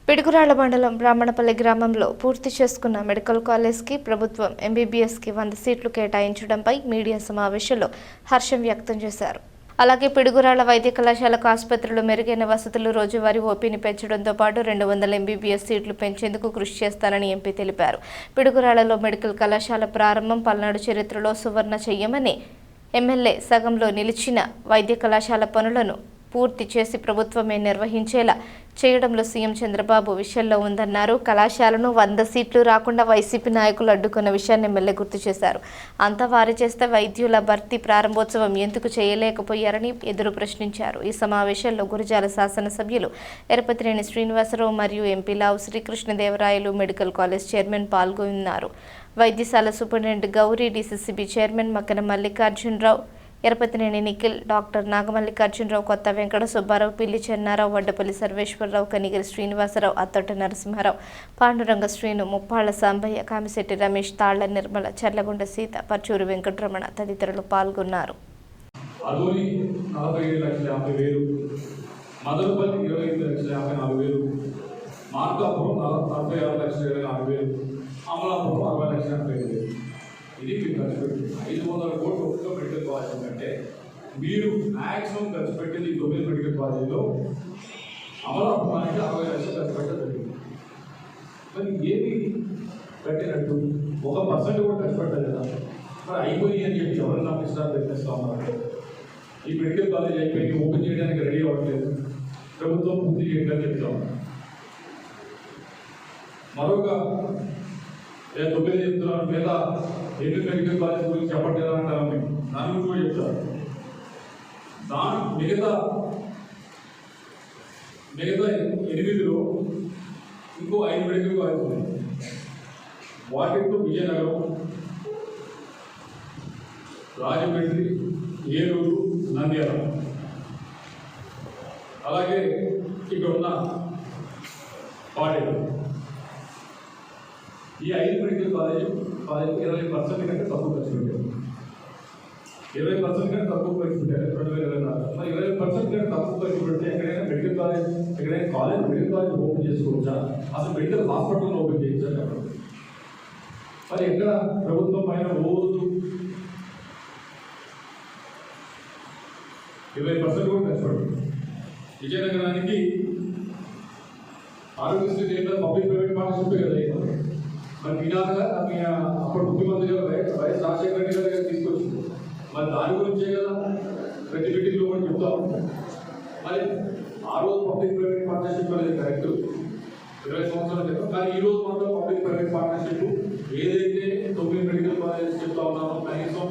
పిడుగురాళ్ల మండలం బ్రాహ్మణపల్లి గ్రామంలో పూర్తి చేసుకున్న మెడికల్ కాలేజ్కి ప్రభుత్వం ఎంబీబీఎస్కి 100 సీట్లు కేటాయించడంపై మీడియా సమావేశంలో హర్షం వ్యక్తం చేశారు. అలాగే పిడుగురాళ్ల వైద్య కళాశాలకు ఆసుపత్రులు మెరుగైన వసతులు, రోజువారీ ఓపీని పెంచడంతో పాటు 200 ఎంబీబీఎస్ సీట్లు పెంచేందుకు కృషి చేస్తానని ఎంపీ తెలిపారు. పిడుగురాళ్లలో మెడికల్ కళాశాల ప్రారంభం పల్నాడు చరిత్రలో సువర్ణ చెయ్యమని ఎమ్మెల్యే సగంలో నిలిచిన వైద్య కళాశాల పనులను పూర్తి చేసి ప్రభుత్వమే నిర్వహించేలా చేయడంలో సీఎం చంద్రబాబు విషయంలో ఉందన్నారు. కళాశాలను 100 సీట్లు రాకుండా వైసీపీ నాయకులు అడ్డుకున్న విషయాన్ని ఎమ్మెల్యే గుర్తు చేశారు. అంతా వారి చేస్తే వైద్యుల భర్తీ ప్రారంభోత్సవం ఎందుకు చేయలేకపోయారని ఎదురు ప్రశ్నించారు. ఈ సమావేశంలో గురజాల శాసనసభ్యులు ఎరపతినేని శ్రీనివాసరావు మరియు MP Lavu Srikrishnadevarayalu, medical college chairman పాల్గొన్నారు. వైద్యశాల superintendent Gowri, DCCB chairman Makkana Mallikarjunarao, Yarapathineni Nikhil, doctor Nagamallikarjunarao, Kotha Venkata Subbarao, పిల్లి చెన్నారావు, వడ్డపల్లి సర్వేశ్వరరావు, కనిగిరి శ్రీనివాసరావు, అత్తొట్ట నరసింహారావు, పాండురంగ శ్రీను, ముప్పాళ్ల సాంబయ్య, కామిశెట్టి రమేష్, తాళ్ల నిర్మల, చర్లగుండ సీత, పర్చూరు వెంకటరమణ తదితరులు పాల్గొన్నారు. ఇది మీరు ఖర్చు పెట్టింది 500 కోట్లు ఒక్క మెడికల్ కాలేజ్ కంటే మీరు మ్యాక్సిమం ఖర్చు పెట్టింది 9 మెడికల్ కాలేజీలో అమలాపురానికి 60 లక్షలు ఖర్చు పెట్టలేదు. మరి ఏమి కట్టినట్టు 1% కూడా ఖర్చు పెట్టలేదు కదా. మరి అయిపోయి అని చెప్పి ఎవరైనా ఇష్టాలు పెట్టేస్తా ఉన్నారు. ఈ మెడికల్ కాలేజ్ అయిపోయి ఓపెన్ చేయడానికి రెడీ అవ్వట్లేదు, ప్రభుత్వం పూర్తి చేయడానికి చెప్తా ఉన్నారు. మరొక 9 చెప్తున్నారు మీద ఎన్ని మెడికల్ కాలేజ్ గురించి చెప్పట్లేదా అంటారు. మేము దాని గురించి కూడా చెప్తారు. దాని మిగతా 8లో ఇంకో 5 మెడికల్ కాలేజ్ ఉన్నాయి. వాటితో విజయనగరం, రాజమండ్రి, ఏలూరు, నంద్యాల, అలాగే ఇక్కడ ఉన్న పాడేరు. ఈ 5 మెడికల్ కాలేజ్ 20% కంటే తక్కువ ఖర్చు పెట్టారు. 20% కంటే తక్కువ ఖర్చు పెట్టారు 2024. మరి 20% కంటే తక్కువ ఖర్చు పెడితే ఎక్కడైనా medical college medical college open చేసుకోవచ్చా? అసలు మెడికల్ హాస్పిటల్ ఓపెన్ చేయొచ్చా? మరి ఎక్కడ ప్రభుత్వం పైన రోజు 20% కూడా ఖర్చు పెడుతుంది. విజయనగరానికి ఆరోగ్యశ్రీ దేంట్లో పబ్లిక్ ప్రైవేట్ పార్ట్నర్షిప్ కదా. మరి వినాలుగా అప్పుడు ముఖ్యమంత్రి గారు వైఎస్ రాజశేఖర రెడ్డి గారు తీసుకొచ్చింది. మరి దాని గురించే కదా ప్రతి మీటింగ్లో కూడా చెప్తా ఉంటాం. మరి ఆ రోజు పబ్లిక్ ప్రైవేట్ పార్ట్నర్షిప్ అనేది కరెక్ట్ 20 సంవత్సరాల క్రితం. కానీ ఈ రోజు మాత్రం పబ్లిక్ ప్రైవేట్ పార్ట్నర్షిప్ ఏదైతే 9 మెడికల్ కాలేజెస్ చెప్తా ఉన్నామో కనీసం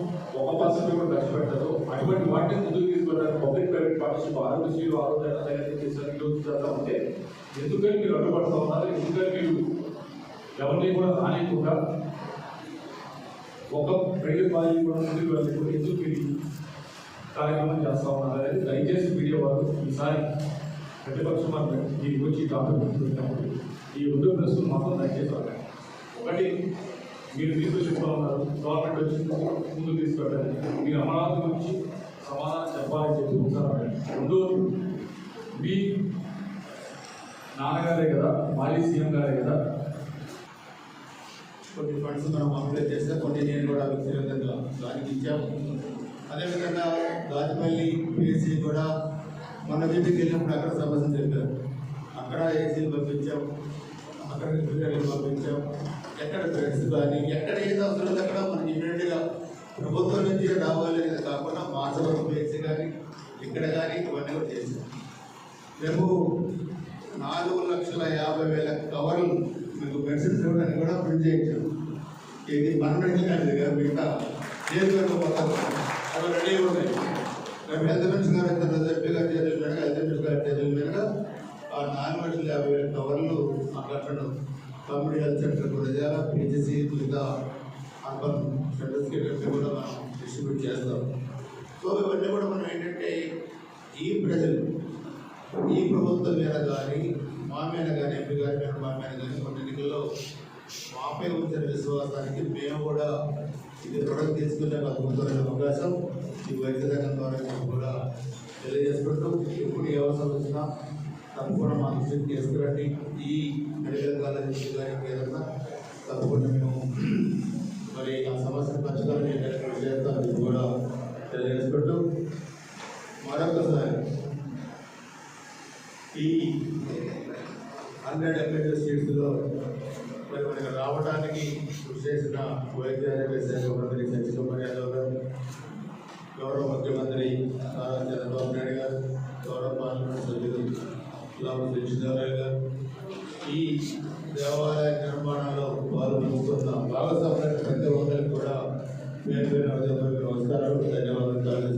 1% కూడా ఖర్చు పెట్టదు. అటువంటి వాటిని ముందుకు తీసుకెళ్ళడానికి పబ్లిక్ ప్రైవేట్ పార్ట్నర్షిప్ ఆరోగ్యశ్రీలు చేస్తా ఉంటే ఎందుకని మీరు అడ్డుపడుతూ ఉన్నారు? ఎందుకని మీరు ఎవరిని కూడా రానికుండా ఒక మెడికల్ కాలేజీ కూడా ముందుకు వెళ్ళకుండా ఎందుకు మీరు కార్యక్రమం చేస్తూ ఉన్నారు అనేది దయచేసి మీడియా వారు ఈసారి ప్రతిపక్షం దీనికి వచ్చి డాక్టర్ పెట్టినప్పుడు ఈ ఉద్యోగ ప్రశ్నలు మాత్రం దయచేసి వాళ్ళకి ఒకటి మీరు తీసుకొచ్చుకుంటూ ఉన్నారు. గవర్నమెంట్ వచ్చి ముందుకు తీసుకెళ్ళాలి. మీరు అమరావతి గురించి సమాధానం చెప్పాలని చెప్పి ఒకసారి రెండోది మీ నాన్నగారే కదా, మాజీ సీఎం గారే కదా, కొన్ని ఫండ్స్ మనం అప్లై చేస్తే కొన్ని నేను కూడా వ్యక్తిగతంగా దానికి ఇచ్చాము. అదేవిధంగా రాజపల్లి పిఎస్సీ కూడా మన వీటికి వెళ్ళినప్పుడు అక్కడ సమస్యలు చెప్పారు. అక్కడ ఏసీలు పంపించాం, అక్కడ రిపేర్లు పంపించాం. ఎక్కడ బెడ్స్ కానీ ఎక్కడ ఏది అవసరం అక్కడ మనకి ఇమీడియట్గా ప్రభుత్వం నుంచి రావాలి అనేది కాకుండా మాసవరం పిఎస్సీ కానీ ఇక్కడ కానీ ఇవన్నీ కూడా చేశాం. మేము 4,50,000 కవర్లు మీకు మెడిసిన్స్ ఇవ్వడానికి కూడా ప్రింట్ చేయించాం. ఇది మన మెడికల్ కాలేజ్ కదా, మిగతా అవి రెడీ ఉన్నాయి. మేము హెల్త్ మినిస్టర్ గారు ఎంపీ గారి చేతుల మీద, హెల్త్ మినిస్టర్ గారి చేతుల మీద ఆ 4,50,000 కవర్లు అక్కడ కమ్యూనిటీ హెల్త్ సెంటర్ కూడా పిహెచ్సి మిగతా అర్బన్ సెంటర్స్కి కూడా మనం డిస్ట్రిబ్యూట్ చేస్తాం. సో ఇవన్నీ కూడా మనం ఏంటంటే ఈ ప్రజలు ఈ ప్రభుత్వం మీద కానీ మా మీద కానీ ఎంపీ గారి మీద మా మీద కానీ కొన్ని ఎన్నికల్లో మాపై ఉంచిన విశ్వాసానికి మేము కూడా ఇది ప్రొడక్ట్ తీసుకునే అద్భుతమైన అవకాశం ఈ వైద్య రంగం ద్వారా కూడా తెలియజేసుకుంటూ ఇప్పుడు ఏ అవసరం వచ్చినా తప్పకుండా మా దృష్టికి తీసుకురండి. ఈ మెడికల్ కాలేజ్ కానీ ఏదన్నా తప్పకుండా మేము మరి ఆ సమస్యను పరిష్కారం చేస్తామని కూడా తెలియజేసుకుంటూ మరొకసారి ఈ 100 ఎంఎల్ఏ సీట్స్లో మరి మనకి రావడానికి కృషి చేసిన వైద్య ఆరోగ్య శాఖ మంత్రి సత్యకుమార్ యాదవ్ గారు, గౌరవ ముఖ్యమంత్రి నారా చంద్రబాబు నాయుడు గారు, గౌరవ పార్లమెంట్ సభ్యులు శ్రీకృష్ణదేవరాయ గారు, ఈ దేవాలయ నిర్మాణంలో పాల్గొంటున్న భాగస్వామ్య ప్రతి ఒక్కరికి కూడా పేరు పేరు నమస్కారాలు, ధన్యవాదాలు.